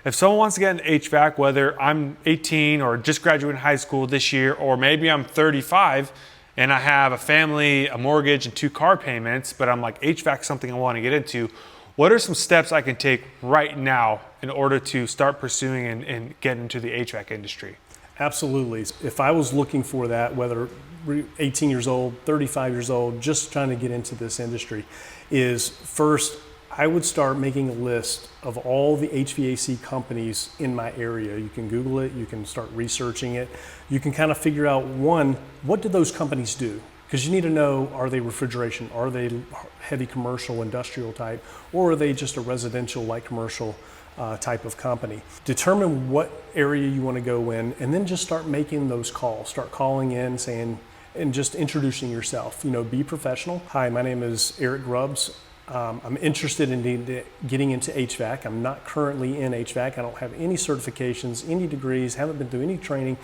If someone wants to get into HVAC, whether I'm 18 or just graduating high school this year, or maybe I'm 35 and I have a family, a mortgage, and 2 car payments, but I'm like, HVAC is something I want to get into, what are some steps I can take right now in order to start pursuing and get into the HVAC industry? Absolutely. If I was looking for that, whether 18 years old, 35 years old, just trying to get into this industry, is first, I would start making a list of all the HVAC companies in my area. You can Google it, you can start researching it. You can kind of figure out, one, what do those companies do? Because you need to know, are they refrigeration? Are they heavy commercial, industrial type? Or are they just a residential, light commercial type of company? Determine what area you want to go in, and then just start making those calls. Start calling in, saying, and just introducing yourself. You know, be professional. Hi, my name is Eric Grubbs. I'm interested in getting into HVAC. I'm not currently in HVAC. I don't have any certifications, any degrees, haven't been through any training,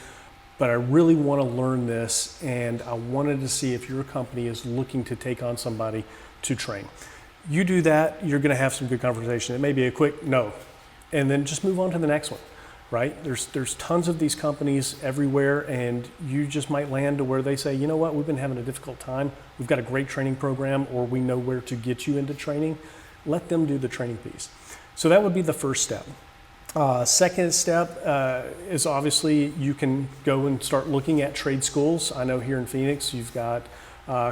but I really want to learn this, and I wanted to see if your company is looking to take on somebody to train. You do that, you're going to have some good conversation. It may be a quick no, and then just move on to the next one, right? There's tons of these companies everywhere, and you just might land to where they say, you know what, we've been having a difficult time. We've got a great training program, or we know where to get you into training. Let them do the training piece. So that would be the first step. Second step is obviously you can go and start looking at trade schools. I know here in Phoenix, you've got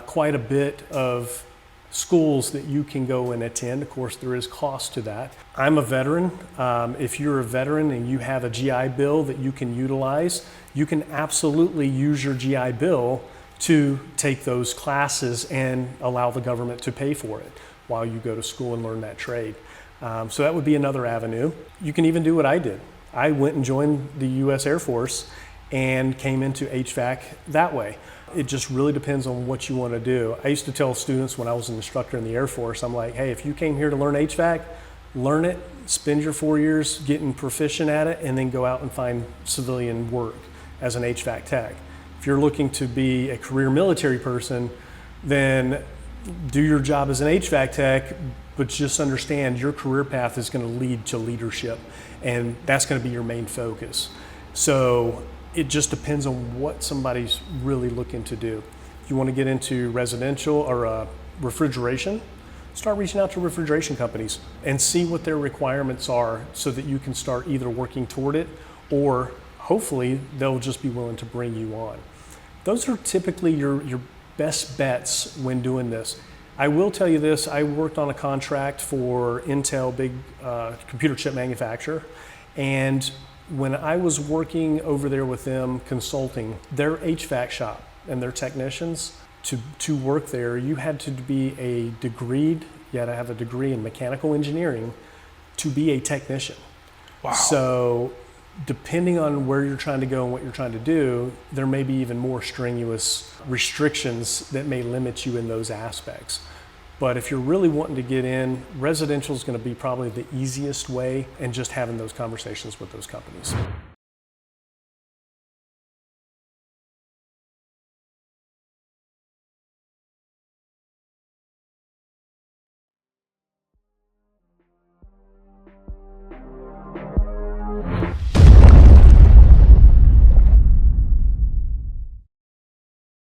quite a bit of schools that you can go and attend. Of course, there is cost to that. I'm a veteran. If you're a veteran and you have a GI Bill that you can utilize, you can absolutely use your GI Bill to take those classes and allow the government to pay for it while you go to school and learn that trade. So that would be another avenue. You can even do what I did. I went and joined the U.S. Air Force and came into HVAC that way. It just really depends on what you want to do. I used to tell students when I was an instructor in the Air Force, I'm like, hey, if you came here to learn HVAC, learn it, spend your 4 years getting proficient at it, and then go out and find civilian work as an HVAC tech. If you're looking to be a career military person, then do your job as an HVAC tech, but just understand your career path is going to lead to leadership, and that's going to be your main focus. So it just depends on what somebody's really looking to do. If you want to get into residential or refrigeration, start reaching out to refrigeration companies and see what their requirements are so that you can start either working toward it, or hopefully they'll just be willing to bring you on. Those are typically your best bets when doing this. I will tell you this, I worked on a contract for Intel, big computer chip manufacturer, and when I was working over there with them consulting, their HVAC shop and their technicians, to work there, you had to be you had to have a degree in mechanical engineering to be a technician. Wow. So depending on where you're trying to go and what you're trying to do, there may be even more strenuous restrictions that may limit you in those aspects. But if you're really wanting to get in, residential is going to be probably the easiest way, and just having those conversations with those companies.